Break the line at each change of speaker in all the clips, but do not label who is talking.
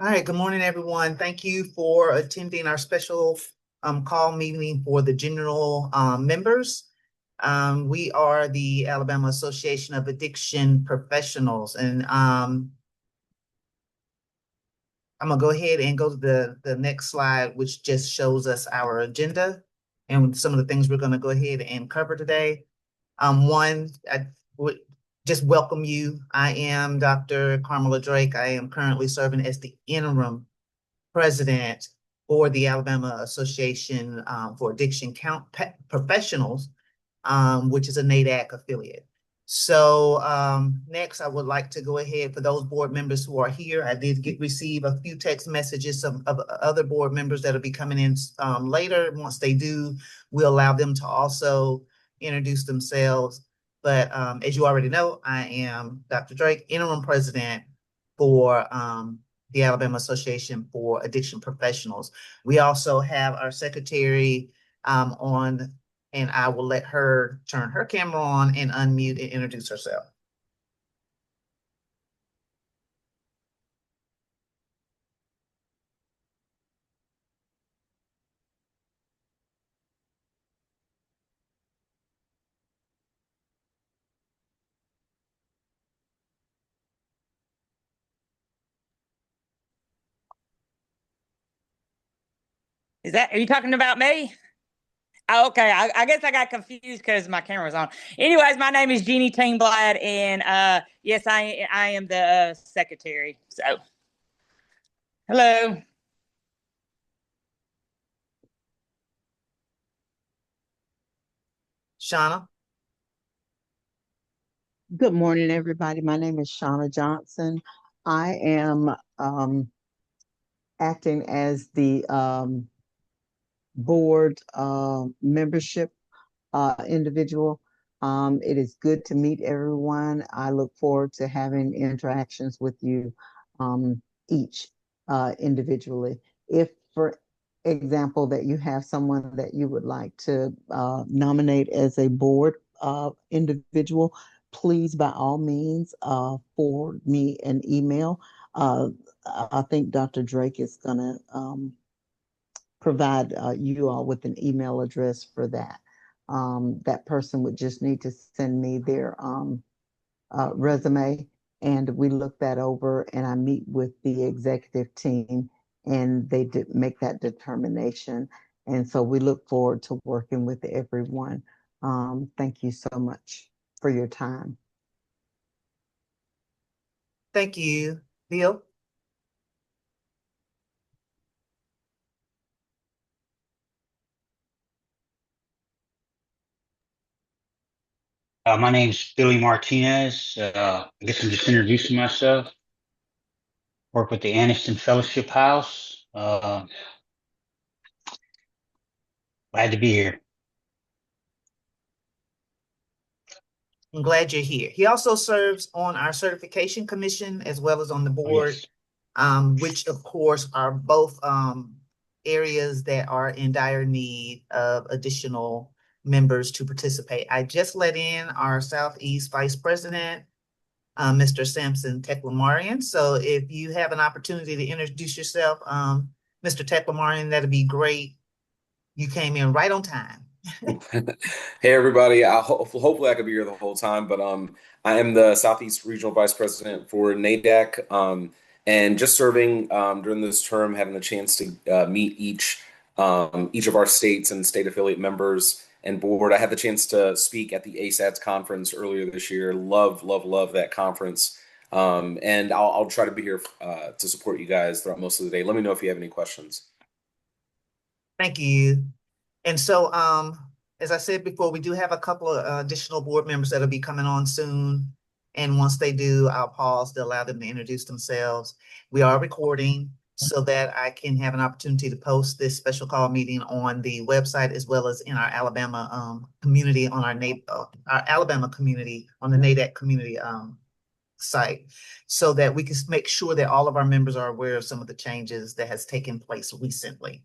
All right, good morning, everyone. Thank you for attending our special call meeting for the general members. We are the Alabama Association of Addiction Professionals, and I'm gonna go ahead and go to the next slide, which just shows us our agenda and some of the things we're gonna go ahead and cover today. One, I would just welcome you. I am Dr. Carmela Drake. I am currently serving as the interim president for the Alabama Association for Addiction Professionals, which is a NADAC affiliate. So next, I would like to go ahead for those board members who are here. I did receive a few text messages of other board members that'll be coming in later. Once they do, we'll allow them to also introduce themselves. But as you already know, I am Dr. Drake, interim president for the Alabama Association for Addiction Professionals. We also have our secretary on, and I will let her turn her camera on and unmute and introduce herself.
Are you talking about me? Oh, okay. I guess I got confused because my camera was on. Anyways, my name is Jeannie Tainblad, and yes, I am the secretary. So, hello.
Shauna.
Good morning, everybody. My name is Shauna Johnson. I am acting as the board membership individual. It is good to meet everyone. I look forward to having interactions with you each individually. If, for example, that you have someone that you would like to nominate as a board individual, please, by all means, forward me an email. I think Dr. Drake is going to provide you all with an email address for that. That person would just need to send me their resume, and we look that over, and I meet with the executive team, and they make that determination. And so we look forward to working with everyone. Thank you so much for your time.
Thank you. Bill?
My name's Billy Martinez. I guess I'm just introducing myself. Work with the Aniston Fellowship House. Glad to be here.
I'm glad you're here. He also serves on our certification commission as well as on the board, yes. Which of course are both areas that are in dire need of additional members to participate. I just let in our Southeast Vice President, Mr. Samson Teklamarian. So if you have an opportunity to introduce yourself, Mr. Teklamarian, that'd be great. You came in right on time.
Hey everybody, hopefully I could be here the whole time, but I am the Southeast Regional Vice President for NADAC, and just serving during this term, having the chance to meet each of our states and state affiliate members and board. I had the chance to speak at the ASADS conference earlier this year. Love that conference, and I'll try to be here to support you guys throughout most of the day. Let me know if you have any questions.
Thank you. And so, as I said before, we do have a couple of additional board members that'll be coming on soon. And once they do, I'll pause to allow them to introduce themselves. We are recording so that I can have an opportunity to post this special call meeting on the website as well as in our Alabama community on our Alabama community on the NADAC community site, so that we can make sure that all of our members are aware of some of the changes that has taken place recently.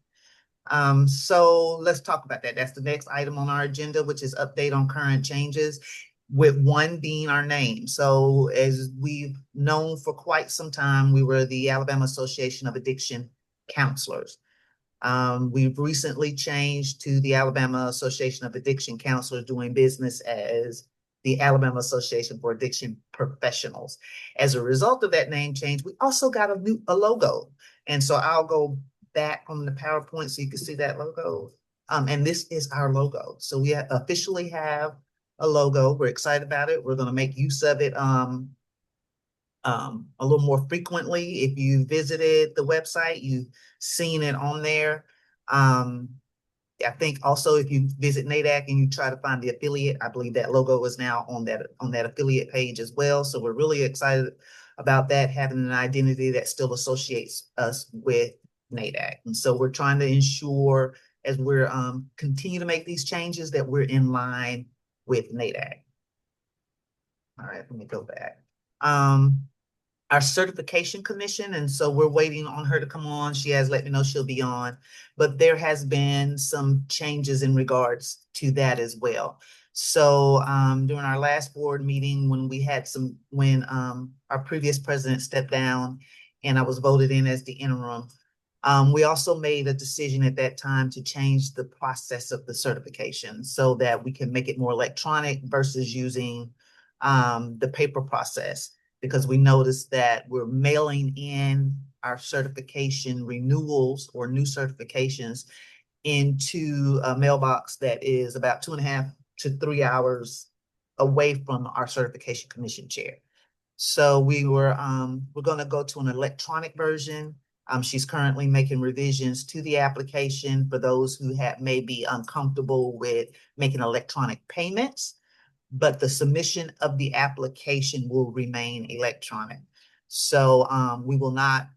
So let's talk about that. That's the next item on our agenda, which is update on current changes. with one being our name. So as we've known for quite some time, we were the Alabama Association of Addiction Counselors. We've recently changed to the Alabama Association of Addiction Counselors, doing business as the Alabama Association for Addiction Professionals. As a result of that name change, we also got a logo. And so I'll go back on the PowerPoint so you can see that logo. And this is our logo. So we officially have a logo. We're excited about it. We're going to make use of it a little more frequently. If you visited the website, you've seen it on there. I think also if you visit NADAC and you try to find the affiliate, I believe that logo is now on that affiliate page as well. So we're really excited about that, having an identity that still associates us with NADAC. And so we're trying to ensure, as we're continue to make these changes, that we're in line with NADAC. All right, let me go back. Our certification commission, and so we're waiting on her to come on. She has let me know she'll be on, but there has been some changes in regards to that as well. So during our last board meeting, when our previous president stepped down and I was voted in as the interim, we also made a decision at that time to change the process of the certification so that we can make it more electronic versus using the paper process, because we noticed that we're mailing in our certification renewals or new certifications into a mailbox that is about 2.5 to 3 hours away from our certification commission chair. So we're going to go to an electronic version. She's currently making revisions to the application for those who may be uncomfortable with making electronic payments, but the submission of the application will remain electronic. So we will not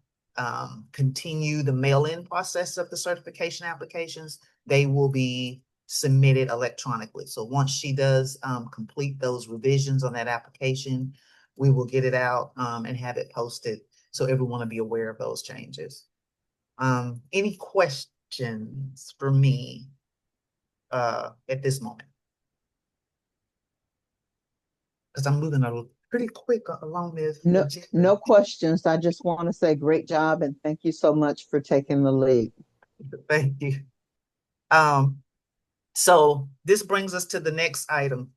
continue the mail-in process of the certification applications. They will be submitted electronically. So once she does complete those revisions on that application, we will get it out and have it posted so everyone will be aware of those changes. Any questions for me at this moment? Because I'm moving a pretty quick along this.
No questions. I just want to say great job and thank you so much for taking the lead.
Thank you. So this brings us to the next item,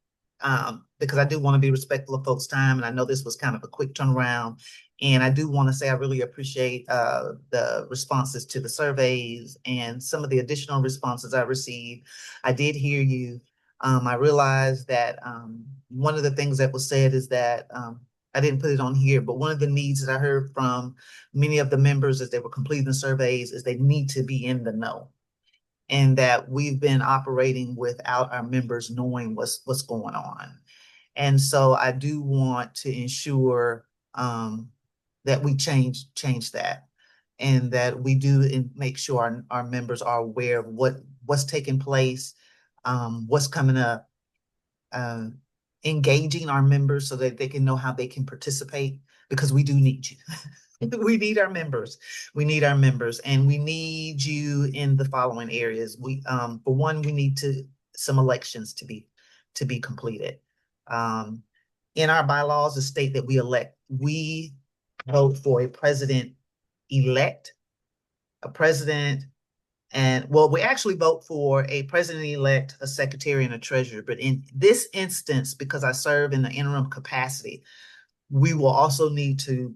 because I do want to be respectful of folks' time, and I know this was kind of a quick turnaround. And I do want to say I really appreciate the responses to the surveys and some of the additional responses I received. I did hear you. I realized that one of the things that was said is that I didn't put it on here, but one of the needs that I heard from many of the members as they were completing the surveys is they need to be in the know, and that we've been operating without our members knowing what's going on. And so I do want to ensure that we change that, and that we do and make sure our members are aware of what's taking place, what's coming up, engaging our members so that they can know how they can participate, because we do need you. We need our members. We need our members, and we need you in the following areas. For one, we need some elections to be completed. In our bylaws, the state that we vote for a president-elect, a president, and well, we actually vote for a president-elect, a secretary, and a treasurer. But in this instance, because I serve in the interim capacity, we will also need to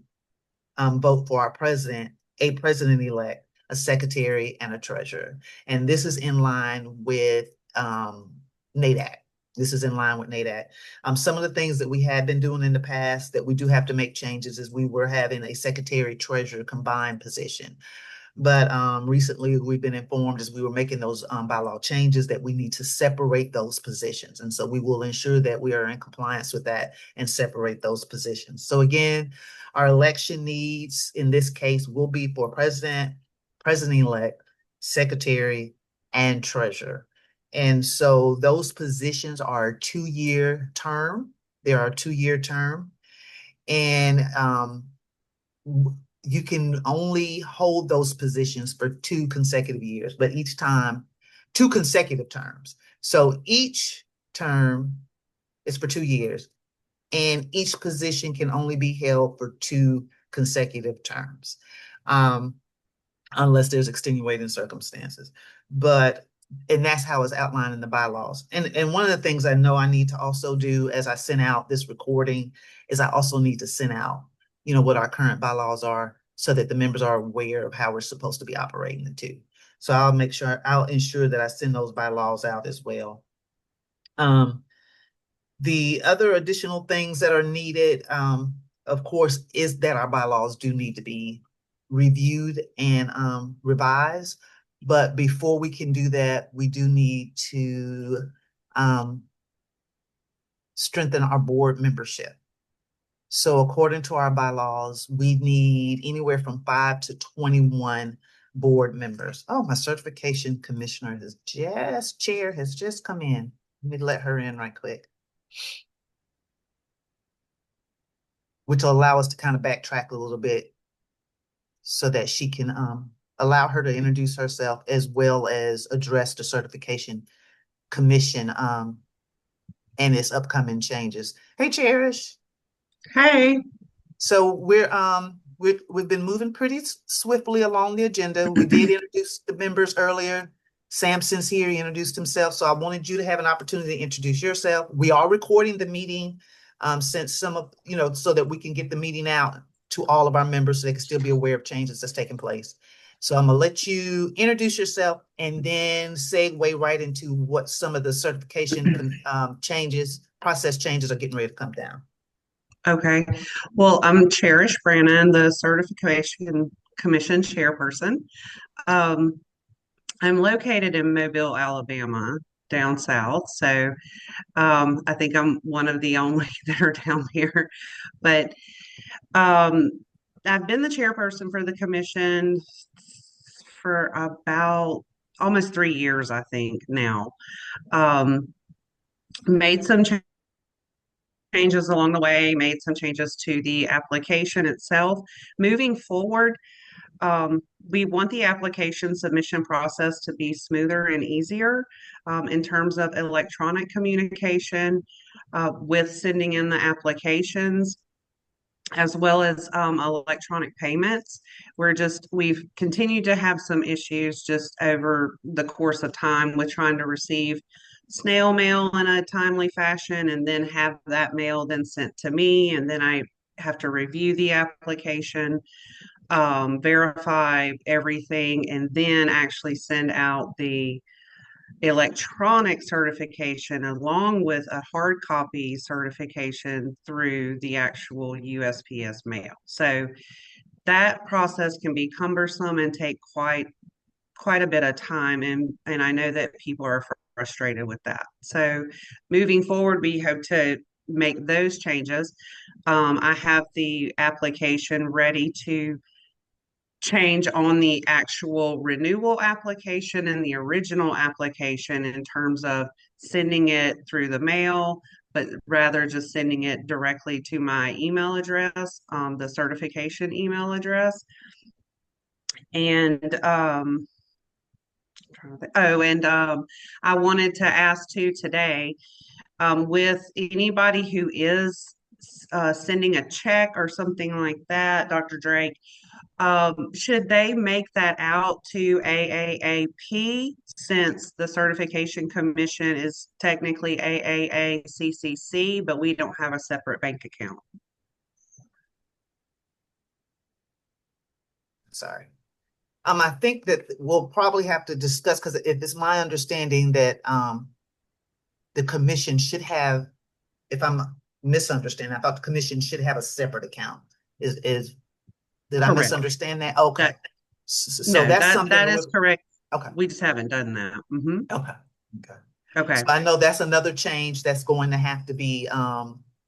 vote for our president, a president-elect, a secretary, and a treasurer. And this is in line with NADAC. This is in line with NADAC. Some of the things that we had been doing in the past that we do have to make changes is we were having a secretary-treasurer combined position. But recently we've been informed as we were making those bylaw changes that we need to separate those positions. And so we will ensure that we are in compliance with that and separate those positions. So again, our election needs in this case will be for president, president-elect, secretary, and treasurer. And so those positions are a 2-year term. They are a 2-year term. And you can only hold those positions for 2 consecutive years, but each time, 2 consecutive terms. So each term It's for 2 years. And each position can only be held for 2 consecutive terms, unless there's extenuating circumstances. And that's how it's outlined in the bylaws. And one of the things I know I need to also do as I send out this recording is I also need to send out, what our current bylaws are so that the members are aware of how we're supposed to be operating the two. So I'll ensure that I send those bylaws out as well. The other additional things that are needed, of course, is that our bylaws do need to be reviewed and revised. But before we can do that, we do need to strengthen our board membership. So according to our bylaws, we need anywhere from 5 to 21 board members. Oh, my certification commissioner chair has just come in. Let me let her in right quick, which will allow us to kind of backtrack a little bit so that she can allow her to introduce herself as well as address the certification commission and its upcoming changes. Hey, Cherish.
Hey.
So we've been moving pretty swiftly along the agenda. We did introduce the members earlier. Samson's here, he introduced himself. So I wanted you to have an opportunity to introduce yourself. We are recording the meeting since so that we can get the meeting out to all of our members so they can still be aware of changes that's taking place. So I'm gonna let you introduce yourself and then segue right into what some of the certification process changes are getting ready to come down.
Okay. Well, I'm Cherish Brannon, the Certification Commission chairperson. I'm located in Mobile, Alabama, down south. So I think I'm one of the only that are down here. But I've been the chairperson for the commission for about almost 3 years, I think, now. Made some changes along the way, made some changes to the application itself. Moving forward, we want the application submission process to be smoother and easier in terms of electronic communication with sending in the applications, as well as electronic payments. We've continued to have some issues just over the course of time with trying to receive snail mail in a timely fashion and then have that mail then sent to me. And then I have to review the application, verify everything, and then actually send out the electronic certification along with a hard copy certification through the actual USPS mail. So that process can be cumbersome and take quite a bit of time, and I know that people are frustrated with that. So moving forward, we hope to make those changes. I have the application ready to change on the actual renewal application and the original application in terms of sending it through the mail, but rather just sending it directly to my email address, the certification email address. And I wanted to ask too today, with anybody who is sending a check or something like that, Dr. Drake, should they make that out to AAAP, since the Certification Commission is technically AAACCC, but we don't have a separate bank account?
Sorry. I think that we'll probably have to discuss, because it's my understanding that the commission should have, if I'm misunderstanding, I thought the commission should have a separate account. Did I misunderstand that? Okay. So
no,
that's something
that is correct.
Okay.
We just haven't done that. Mm-hmm.
Okay. So I know that's another change that's going to have to be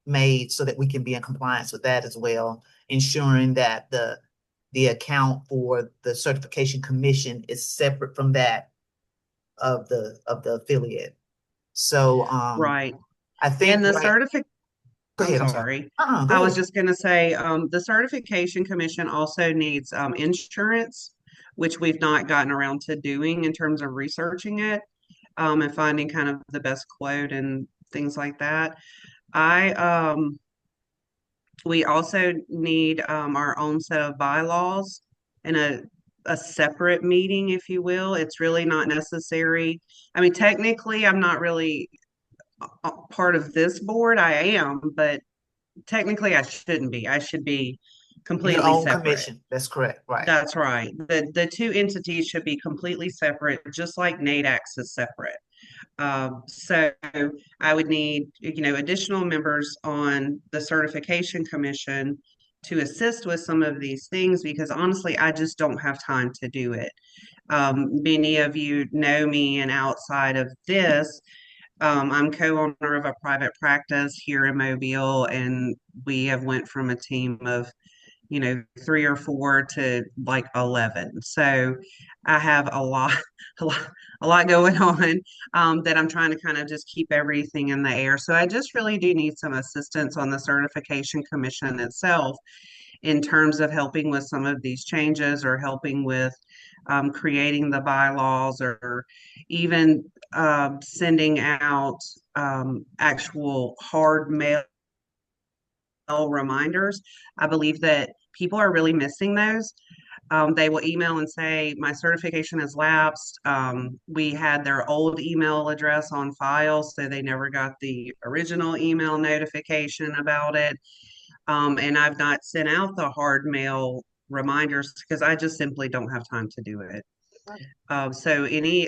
made so that we can be in compliance with that as well, ensuring that the account for the certification commission is separate from that of the affiliate. So
right.
I think
and the certificate.
Go ahead.
I'm sorry.
Go
I was just going to say the Certification Commission also needs insurance, which we've not gotten around to doing in terms of researching it and finding kind of the best quote and things like that. I we also need our own set of bylaws and a separate meeting, if you will. It's really not necessary. I mean, technically, I'm not really part of this board. I am, but technically, I shouldn't be. I should be
Your
completely
own
separate.
commission. That's correct. Right.
That's right. The two entities should be completely separate, just like NADAX is separate. So I would need, additional members on the certification commission to assist with some of these things because honestly, I just don't have time to do it. Many of you know me, and outside of this, I'm co-owner of a private practice here in Mobile, and we have went from a team of 3 or 4 to like 11. So I have a lot, a lot, a lot going on that I'm trying to kind of just keep everything in the air. So I just really do need some assistance on the certification commission itself in terms of helping with some of these changes or helping with creating the bylaws or even sending out actual hard mail reminders. I believe that people are really missing those. They will email and say, my certification has lapsed. We had their old email address on file, so they never got the original email notification about it. And I've not sent out the hard mail reminders because I just simply don't have time to do it. So any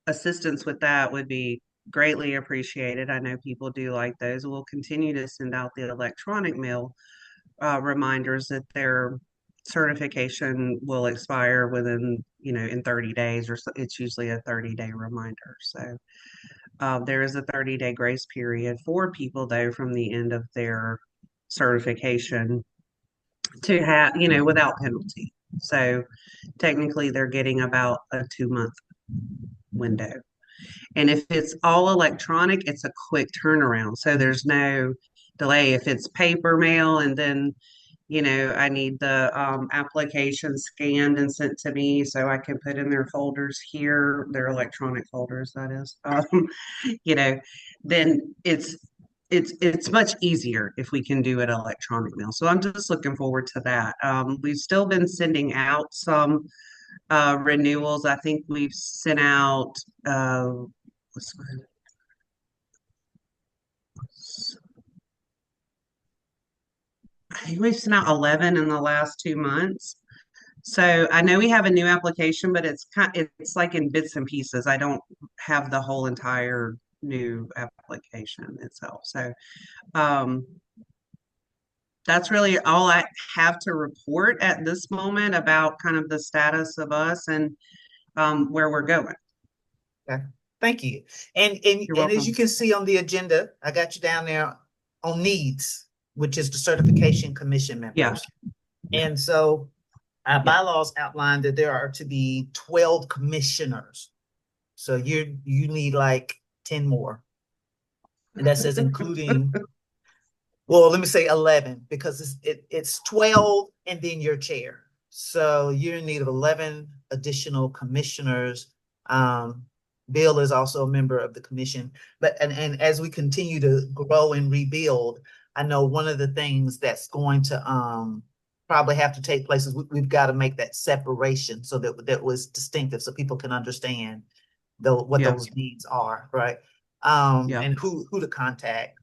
assistance with that would be greatly appreciated. I know people do like those. We'll continue to send out the electronic mail reminders that their certification will expire within, in 30 days, or so. It's usually a 30-day reminder. So there is a 30-day grace period for people, though, from the end of their certification to have, without penalty. So technically, they're getting about a 2-month window. And if it's all electronic, it's a quick turnaround. So there's no delay. If it's paper mail and then, I need the application scanned and sent to me so I can put in their folders here, their electronic folders, that is, you know, then it's much easier if we can do it electronic mail. So I'm just looking forward to that. We've still been sending out some renewals. I think we've sent out what's my, I think we've sent out 11 in the last 2 months. So I know we have a new application, but it's like in bits and pieces. I don't have the whole entire new application itself. So um, that's really all I have to report at this moment about kind of the status of us and where we're going.
Okay. Thank you. And
You're
and as you
welcome.
can see on the agenda, I got you down there on needs, which is the certification commission
Yeah,
members. And so our
yeah.
bylaws outline that there are to be 12 commissioners. So you need like 10 more. And that says including, well, let me say 11 because it's 12 and then your chair. So you're in need of 11 additional commissioners. Bill is also a member of the commission. And as we continue to grow and rebuild, I know one of the things that's going to probably have to take place is we've got to make that separation so that was distinctive so people can understand what
Yeah,
those needs are, right?
yeah.
And who to contact.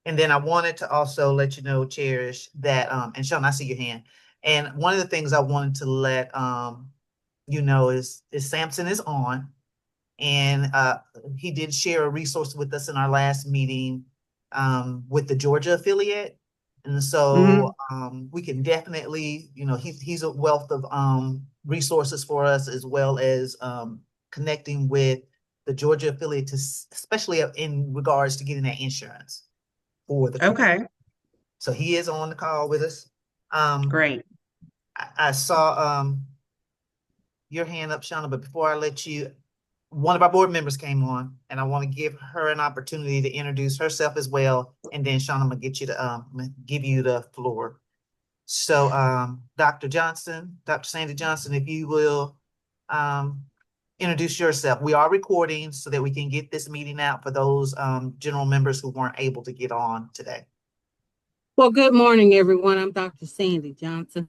And then I wanted to also let you know, Cherish, that and Sean, I see your hand. And one of the things I wanted to let you know is Samson is on, and he did share a resource with us in our last meeting with the Georgia affiliate. And
Hmm.
so we can definitely, he's a wealth of resources for us as well as connecting with the Georgia affiliate, especially in regards to getting that insurance for the commission.
Okay,
So he is on the call with us.
great.
I saw your hand up, Shauna, but before I let you, one of our board members came on, and I want to give her an opportunity to introduce herself as well. And then Shauna, I'm gonna get you to give you the floor. So Dr. Johnson, Dr. Sandy Johnson, if you will introduce yourself. We are recording so that we can get this meeting out for those general members who weren't able to get on today.
Well, good morning, everyone. I'm Dr. Sandy Johnson,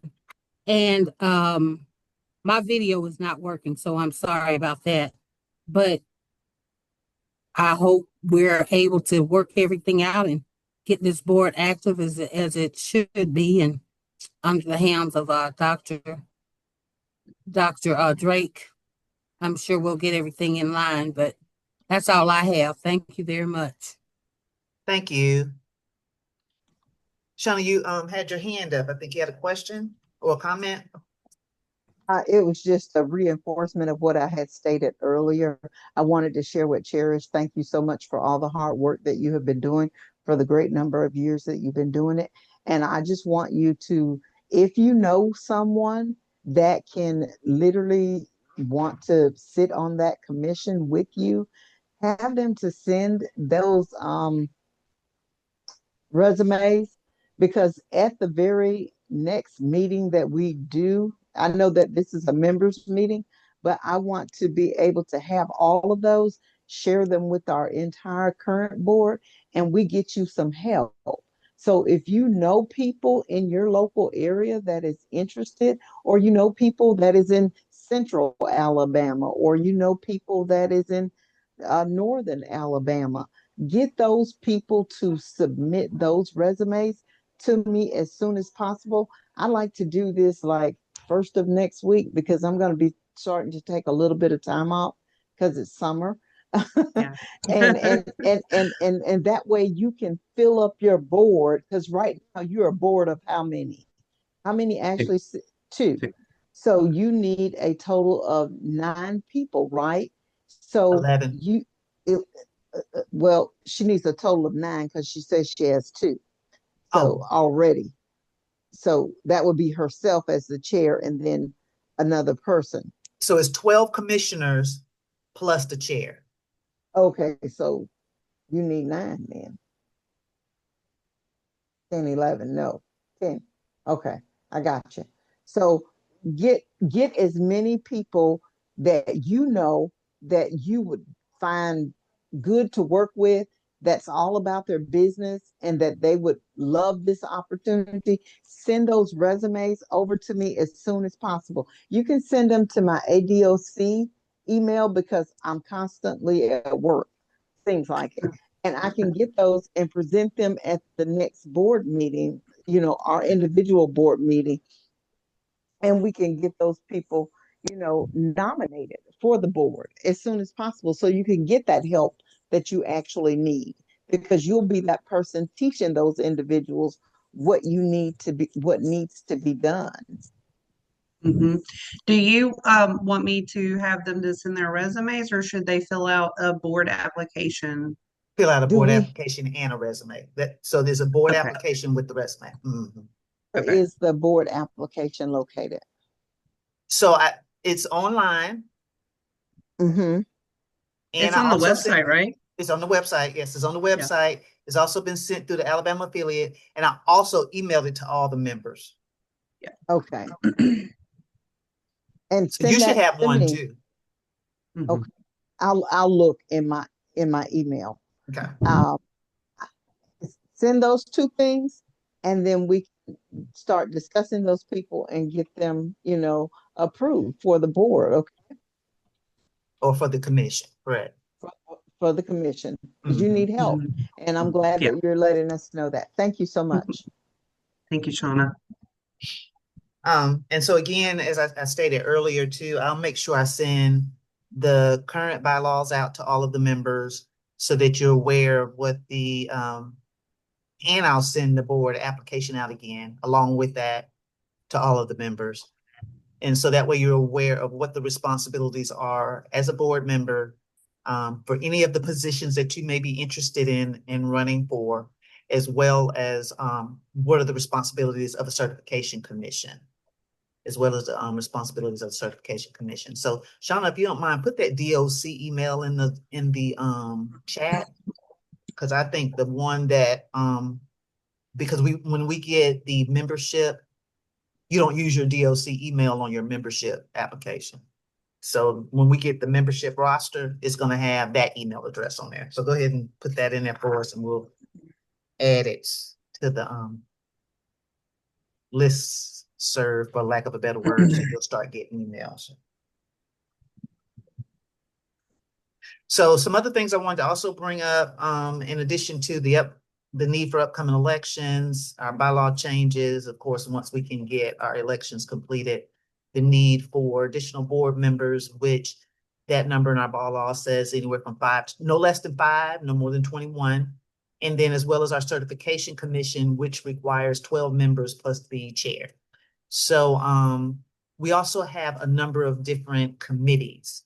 and my video is not working, so I'm sorry about that. But I hope we're able to work everything out and get this board active as it should be, and under the hands of Dr. Drake. I'm sure we'll get everything in line, but that's all I have. Thank you very much.
Thank you. Shauna, you had your hand up. I think you had a question or a comment.
It was just a reinforcement of what I had stated earlier. I wanted to share with Cherish. Thank you so much for all the hard work that you have been doing for the great number of years that you've been doing it. And I just want you to, if you know someone that can literally want to sit on that commission with you, have them to send those resumes, because at the very next meeting that we do, I know that this is a members meeting, but I want to be able to have all of those, share them with our entire current board, and we get you some help. So if you know people in your local area that is interested, or you know people that is in central Alabama, or you know people that is in northern Alabama, get those people to submit those resumes to me as soon as possible. I like to do this like first of next week, because I'm going to be starting to take a little bit of time off because it's summer.
Yeah.
And that way you can fill up your board, because right now you're a board of how many? How many actually? Two. So you need a total of 9 people, right? So
11.
it, well, she needs a total of 9 because she says she has 2. So
Oh,
already, so that would be herself as the chair and then another person.
so it's 12 commissioners plus the chair.
Okay, so you need 9 then. 10, 11, no, 10. Okay, I got you. So get as many people that you know that you would find good to work with, that's all about their business and that they would love this opportunity. Send those resumes over to me as soon as possible. You can send them to my ADOC email because I'm constantly at work, things like it. And I can get those and present them at the next board meeting, our individual board meeting, and we can get those people, nominated for the board as soon as possible so you can get that help that you actually need, because you'll be that person teaching those individuals what needs to be done.
Mm-hmm. Do you want me to have them to send their resumes, or should they fill out a board application?
Fill out a
Do
board
we,
application and a resume. So there's a board
Okay.
application with the resume.
where
Okay.
is the board application located?
So it's online,
Mm-hmm.
and
It's
I
on the
also
website, right?
it's on the website. Yes, it's on the
Yeah.
website. It's also been sent through the Alabama affiliate, and I also emailed it to all the members.
Okay. And
So you
send
should
that
have
to
one
me.
too.
Mhm.
Okay. I'll look in my email.
Okay.
Uh, Send those 2 things, and then we can start discussing those people and get them, approved for the board. Okay.
Or for the commission, correct.
For the commission, because you need help.
Mhm.
And I'm glad
Yeah.
that you're letting us know that. Thank you so much.
Thank you, Shauna.
And so again, as I stated earlier too, I'll make sure I send the current bylaws out to all of the members so that you're aware of what and I'll send the board application out again along with that to all of the members. And so that way you're aware of what the responsibilities are as a board member for any of the positions that you may be interested in running for, as well as what are the responsibilities of a certification commission, as well as the responsibilities of the certification commission. So Shauna, if you don't mind, put that DOC email in the chat, because I think the one that because when we get the membership, you don't use your DOC email on your membership application. So when we get the membership roster, it's going to have that email address on there. So go ahead and put that in there for us, and we'll add it to the list serve, for lack of a better word, so you'll start getting emails. So some other things I wanted to also bring up, in addition to the need for upcoming elections, our bylaw changes, of course, once we can get our elections completed, the need for additional board members, which that number in our bylaw says anywhere from 5 to no less than 5, no more than 21. And then as well as our certification commission, which requires 12 members plus the chair. So we also have a number of different committees.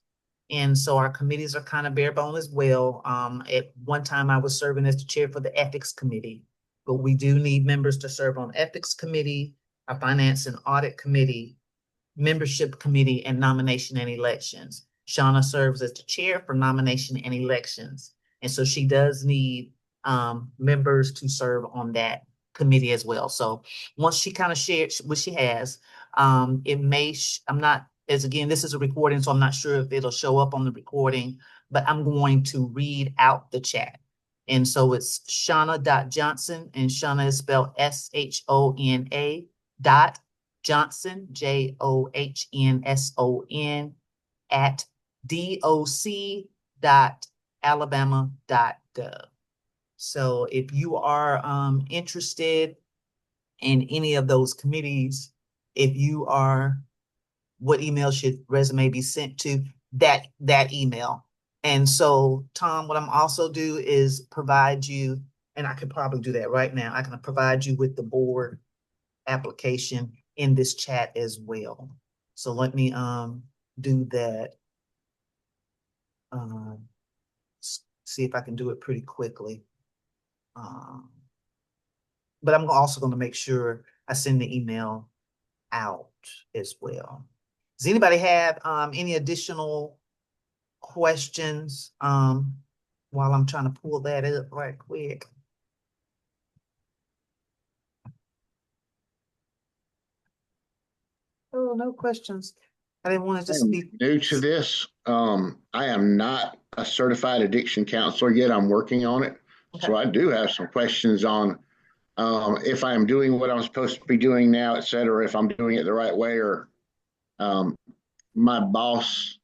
And so our committees are kind of bare bone as well. At one time I was serving as the chair for the ethics committee, but we do need members to serve on ethics committee, our finance and audit committee, membership committee, and nomination and elections. Shauna serves as the chair for nomination and elections. And so she does need members to serve on that committee as well. So once she kind of shared what she has, it may, I'm not, as again, this is a recording, so I'm not sure if it'll show up on the recording, but I'm going to read out the chat. And so it's Shauna.Johnson, and Shauna is spelled SHONA dot Johnson, JOHNSON, at doc.alabama.gov. So if you are interested in any of those committees, if you are, what email should resume be sent to? That email. And so, Tom, what I'm also do is provide you, and I could probably do that right now, I can provide you with the board application in this chat as well. So let me do that. See if I can do it pretty quickly. But I'm also going to make sure I send the email out as well. Does anybody have any additional questions while I'm trying to pull that up right quick? Oh, no questions. I didn't want to just be
new to this. I am not a certified addiction counselor yet. I'm working on it. Okay. So I do have some questions on if I'm doing what I'm supposed to be doing now, et cetera, if I'm doing it the right way, or my boss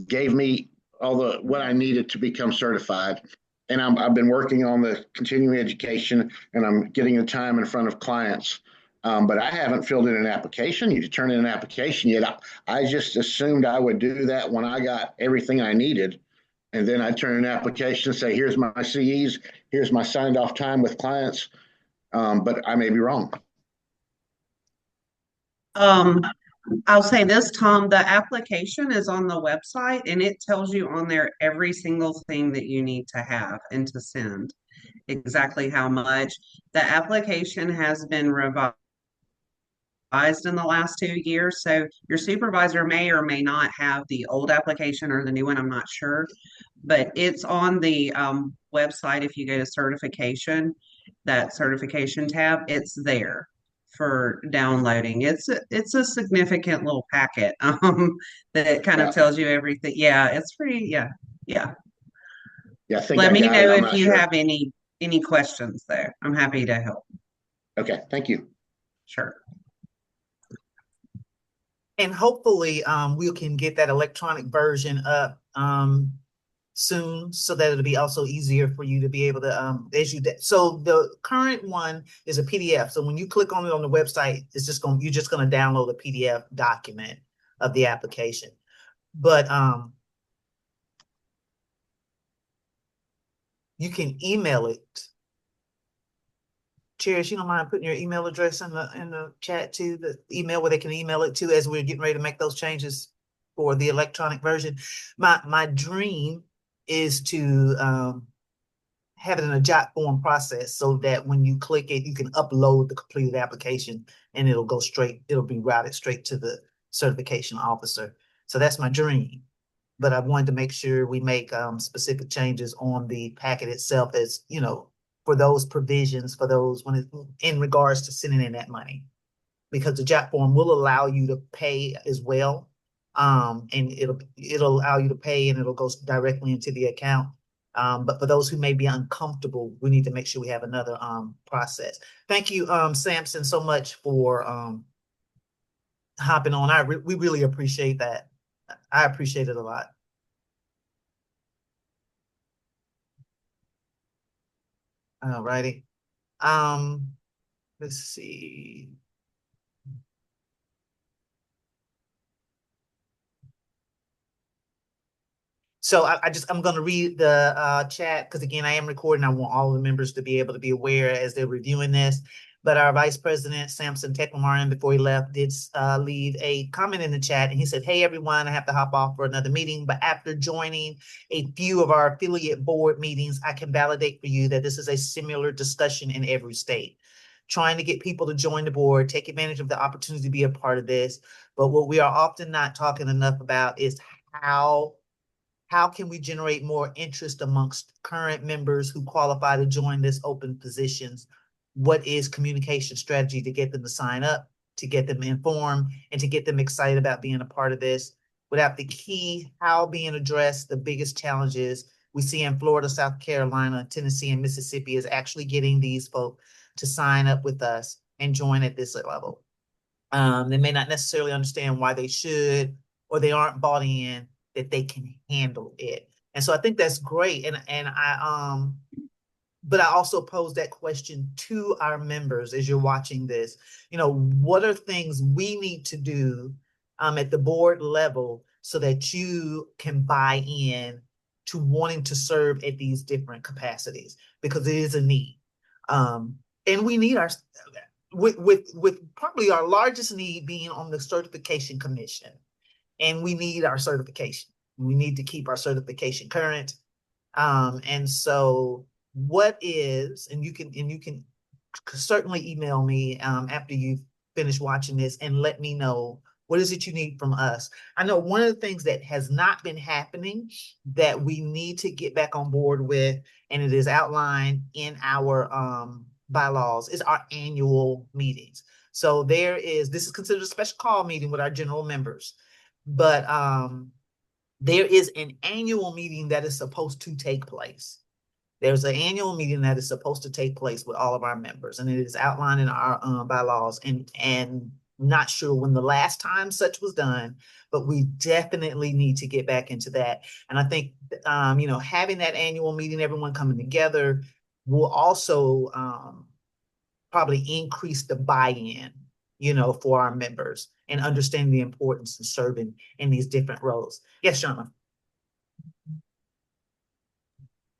gave me all the what I needed to become certified. And I've been working on the continuing education, and I'm getting the time in front of clients. But I haven't filled in an application. You turn in an application yet. I just assumed I would do that when I got everything I needed. And then I turn in an application and say, here's my CEs, here's my signed off time with clients. But I may be wrong.
I'll say this, Tom, the application is on the website, and it tells you on there every single thing that you need to have and to send, exactly how much. The application has been revised in the last 2 years. So your supervisor may or may not have the old application or the new one, I'm not sure. But it's on the website. If you go to certification, that certification tab, it's there for downloading. It's a significant little packet that kind of tells you everything. Yeah, it's pretty, yeah.
Yeah, I think
Let me know if you have any questions there. I'm happy to help.
Okay, thank you.
Sure.
And hopefully we can get that electronic version up soon, so that it'll be also easier for you to be able to so the current one is a PDF. So when you click on it on the website, it's just you're just going to download a PDF document of the application. But you can email it. Cherish, you don't mind putting your email address in the chat too, the email where they can email it to, as we're getting ready to make those changes for the electronic version. My dream is to have it in a jot form process, so that when you click it, you can upload the completed application and it'll be routed straight to the certification officer. So that's my dream. But I wanted to make sure we make specific changes on the packet itself, as you know, for those provisions, for those in regards to sending in that money, because the JAP form will allow you to pay as well. and it'll allow you to pay and it'll go directly into the account. But for those who may be uncomfortable, we need to make sure we have another process. Thank you, Samson, so much for hopping on. We really appreciate that. I appreciate it a lot. All righty. Let's see. So I'm going to read the chat because again, I am recording. I want all the members to be able to be aware as they're reviewing this. But our Vice President, Samson Teklamarian, before he left, did leave a comment in the chat. And he said, hey, everyone, I have to hop off for another meeting. But after joining a few of our affiliate board meetings, I can validate for you that this is a similar discussion in every state. Trying to get people to join the board, take advantage of the opportunity to be a part of this. But what we are often not talking enough about is how can we generate more interest amongst current members who qualify to join this open positions? What is communication strategy to get them to sign up, to get them informed, and to get them excited about being a part of this? Without the key how being addressed, the biggest challenges we see in Florida, South Carolina, Tennessee, and Mississippi is actually getting these folks to sign up with us and join at this level. They may not necessarily understand why they should, or they aren't bought in that they can handle it. And so I think that's great. But I also pose that question to our members as you're watching this. What are things we need to do at the board level so that you can buy in to wanting to serve at these different capacities? Because it is a need. And we need with probably our largest need being on the certification commission. And we need our certification. We need to keep our certification current. And so and you can certainly email me after you finish watching this and let me know what is it you need from us. I know one of the things that has not been happening that we need to get back on board with, and it is outlined in our bylaws, is our annual meetings. So this is considered a special call meeting with our general members, but there is an annual meeting that is supposed to take place. There's an annual meeting that is supposed to take place with all of our members, and it is outlined in our bylaws. And not sure when the last time such was done, but we definitely need to get back into that. And I think having that annual meeting, everyone coming together, will also probably increase the buy-in, for our members and understanding the importance of serving in these different roles. Yes, Shauna.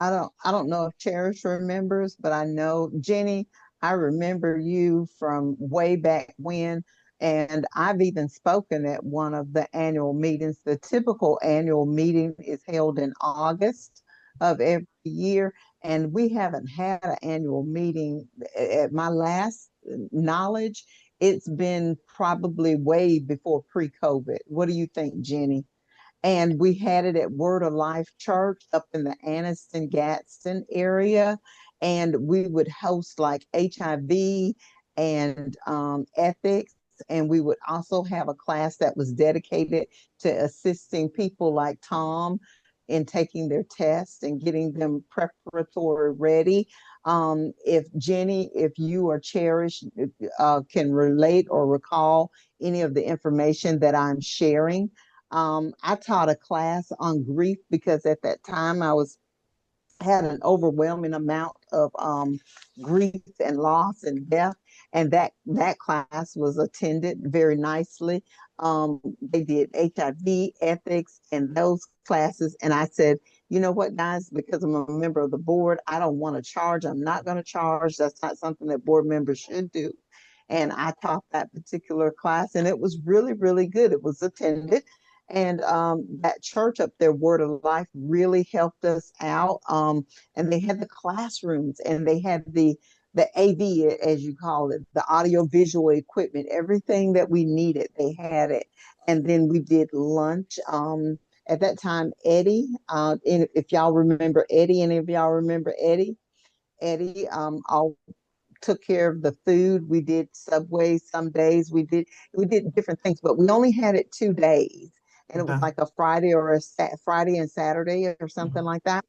I don't know if Cherish remembers, but I know Jenny, I remember you from way back when, and I've even spoken at one of the annual meetings. The typical annual meeting is held in August of every year, and we haven't had an annual meeting at my last knowledge. It's been probably way before pre-COVID. What do you think, Jenny? And we had it at Word of Life Church up in the Anniston Gadsden area. And we would host like HIV and ethics. And we would also have a class that was dedicated to assisting people like Tom in taking their tests and getting them preparatory ready. If Jenny, if you or Cherish can relate or recall any of the information that I'm sharing, I taught a class on grief because at that time had an overwhelming amount of grief and loss and death, and that class was attended very nicely. They did HIV, ethics, and those classes, and I said, you know what, guys, because I'm a member of the board, I don't want to charge. I'm not going to charge. That's not something that board members should do. And I taught that particular class, and it was really, really good. It was attended. And that church up there, Word of Life, really helped us out. And they had the classrooms, and they had the AV, as you call it, the audio visual equipment, everything that we needed. They had it. And then we did lunch. At that time, Eddie, if y'all remember Eddie, any of y'all remember Eddie? Eddie all took care of the food. We did Subway some days. We did different things, but we only had it 2 days. and it
Okay.
was like a Friday or a Friday and Saturday or something like that.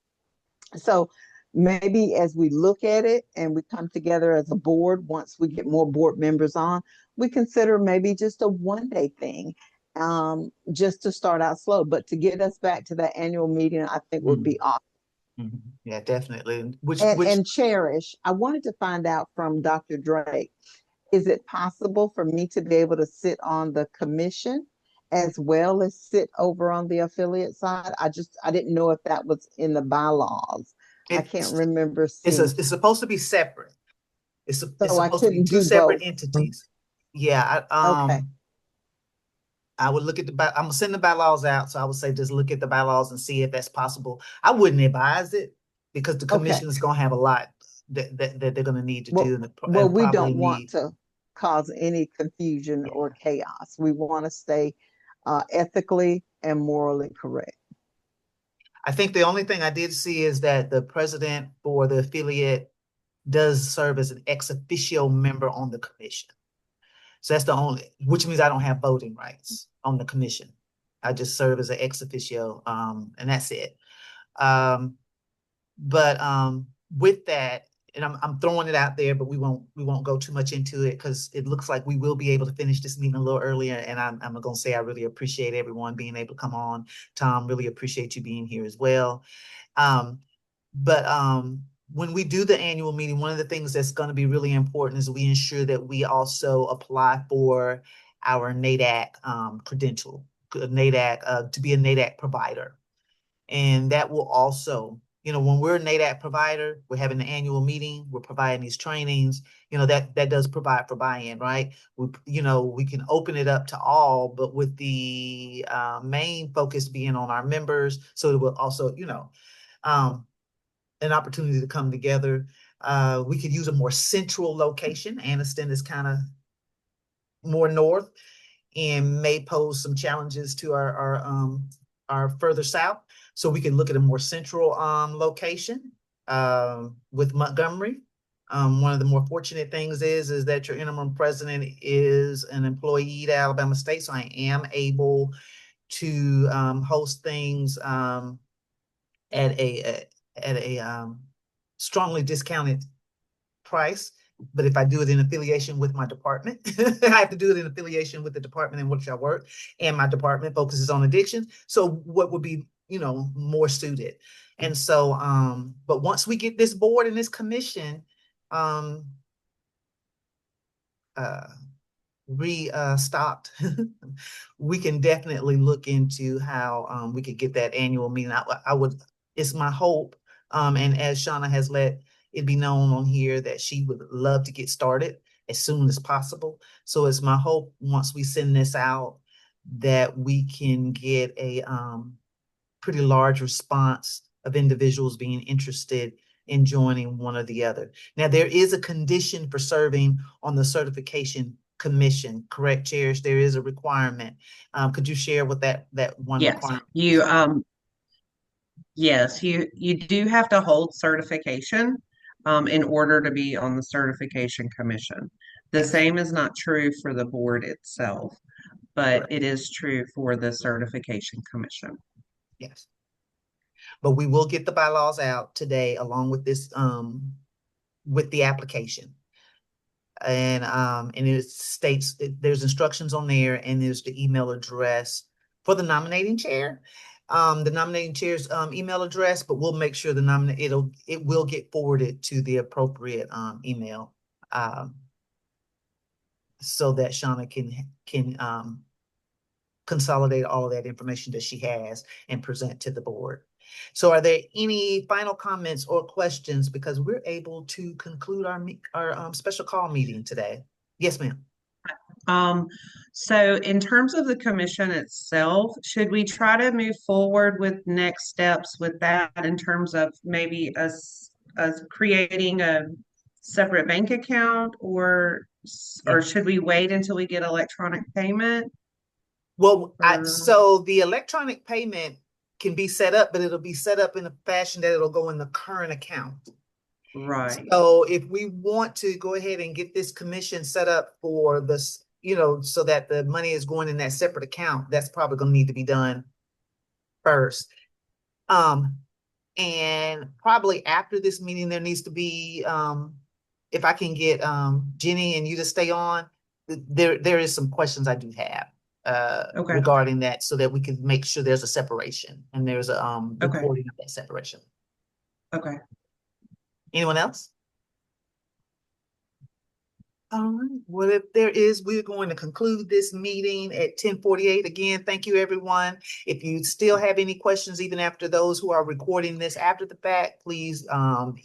So maybe as we look at it and we come together as a board, once we get more board members on, we consider maybe just a 1 day thing, just to start out slow. But to get us back to that annual meeting, I think would be awesome.
Yeah, definitely. Which
And Cherish, I wanted to find out from Dr. Drake, is it possible for me to be able to sit on the commission as well as sit over on the affiliate side? I didn't know if that was in the bylaws. I can't
it's
remember
it's
seeing.
it's supposed to be separate. It's
So I
supposed to be
couldn't
two
do
separate
both.
entities. Yeah,
Okay.
I would look at I'm gonna send the bylaws out, so I would say just look at the bylaws and see if that's possible. I wouldn't advise it because the
Okay.
commission is gonna have a lot that they're gonna need to do,
Well,
and
well, we
probably
don't want
need.
to cause any confusion or
Yeah.
chaos. We want to stay ethically and morally correct.
I think the only thing I did see is that the president for the affiliate does serve as an ex officio member on the commission. So that's the only, which means I don't have voting rights on the commission. I just serve as an ex officio, and that's it. Um, but with that, and I'm throwing it out there, but we won't go too much into it because it looks like we will be able to finish this meeting a little earlier. And I'm gonna say I really appreciate everyone being able to come on. Tom, really appreciate you being here as well. Um, but when we do the annual meeting, one of the things that's going to be really important is we ensure that we also apply for our NADAC credential, NADAC to be a NADAC provider. And that will also, when we're a NADAC provider, we're having the annual meeting, we're providing these trainings, that does provide for buy-in, right? We can open it up to all, but with the main focus being on our members, so it will also, um, an opportunity to come together. We could use a more central location. Anniston is kind of more north and may pose some challenges to our further south. So we can look at a more central location with Montgomery. One of the more fortunate things is that your interim president is an employee at Alabama State, so I am able to host things at a strongly discounted price. But if I do it in affiliation with my department, I have to do it in affiliation with the department in which I work, and my department focuses on addiction. So what would be, more suited? And so, but once we get this board and this commission, um, uh, restocked, we can definitely look into how we could get that annual meeting. I would, it's my hope, and as Shauna has let it be known on here that she would love to get started as soon as possible. So it's my hope once we send this out that we can get a pretty large response of individuals being interested in joining one or the other. Now, there is a condition for serving on the certification commission, correct, Cherish? There is a requirement. Could you share what that one
Yes,
requirement is?
you do have to hold certification in order to be on the certification commission. The
Yes,
same is not true for the board itself, but
correct.
it is true for the certification commission.
Yes. But we will get the bylaws out today along with this with the application. And it states there's instructions on there, and there's the email address for the nominating chair. The nominating chair's email address, but we'll make sure it will get forwarded to the appropriate email so that Shauna can consolidate all of that information that she has and present to the board. So are there any final comments or questions? Because we're able to conclude our special call meeting today. Yes, ma'am.
Um, so in terms of the commission itself, should we try to move forward with next steps with that in terms of maybe us creating a separate bank account, or
Yeah.
should we wait until we get electronic payment?
Well,
Or
so the electronic payment can be set up, but it'll be set up in a fashion that it'll go in the current account.
right.
So if we want to go ahead and get this commission set up for this so that the money is going in that separate account, that's probably going to need to be done first. And probably after this meeting, there needs to be, if I can get Jenny and you to stay on, there is some questions I do have
Okay.
regarding that, so that we can make sure there's a separation and there's a
Okay.
recording of that separation.
Okay.
Anyone else? All right. Well, if there is, we're going to conclude this meeting at 10:48. Again, thank you, everyone. If you still have any questions, even after those who are recording this after the fact, please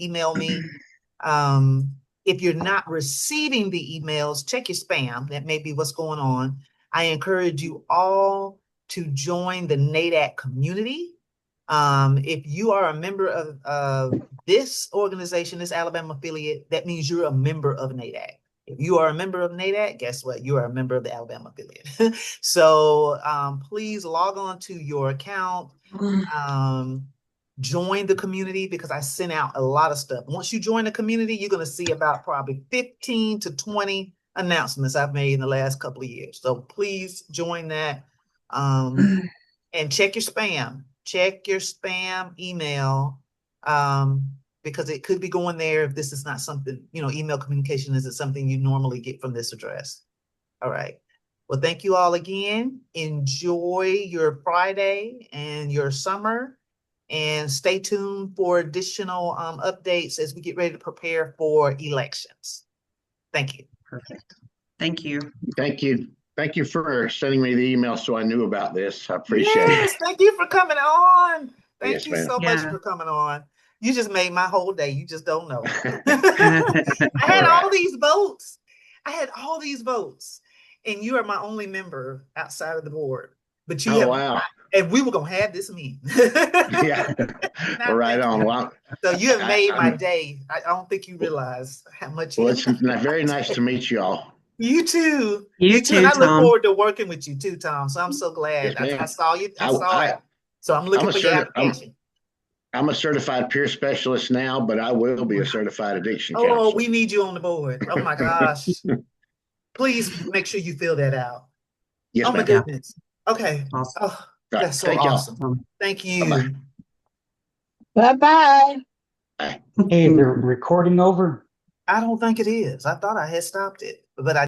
email me. If you're not receiving the emails, check your spam. That may be what's going on. I encourage you all to join the NADAC community. If you are a member of this organization, this Alabama affiliate, that means you're a member of NADAC. If you are a member of NADAC, guess what? You are a member of the Alabama affiliate. So please log on to your account, join the community, because I sent out a lot of stuff. Once you join the community, you're going to see about probably 15 to 20 announcements I've made in the last couple of years. So please join that, and check your spam. Check your spam email. Because it could be going there if this is not something, email communication isn't something you normally get from this address. All right. Well, thank you all again. Enjoy your Friday and your summer, and stay tuned for additional updates as we get ready to prepare for elections. Thank you.
Perfect. Thank you.
Thank you. Thank you for sending me the email so I knew about this. I appreciate
Yes, thank you for coming on. Thank
Yes,
you
ma'am.
so much
Yeah.
for coming on. You just made my whole day. You just don't know.
it.
I had
All right.
all these votes. I had all these votes, and you are my only member outside of the board. But you
Oh,
have,
wow.
and we were gonna have this meeting.
Yeah.
Now,
Right
thank
on.
you.
Well,
So you have made my
I'm,
day. I don't think you realize how much you
well,
have
it's
made
very
my
nice
day.
to meet you all.
You too.
You
You too. And
too,
I look
Tom.
forward to working with you too, Tom. So I'm so glad.
Yes,
I
ma'am.
saw you. I
I,
saw it.
I,
So I'm
I'm
looking
a
for your
certi-
application.
I'm a certified peer specialist now, but I will be a certified addiction
Oh,
counselor.
we need you on the board. Oh my gosh. Please make sure you fill that out.
Yes,
Oh my
ma'am.
Yeah.
goodness. Okay.
Awesome.
Oh,
All right.
that's so
Thank y'all.
awesome. Thank
Bye-bye.
you.
Bye-bye.
Bye.
Hey, the recording over?
I don't think it is. I thought I had stopped it, but I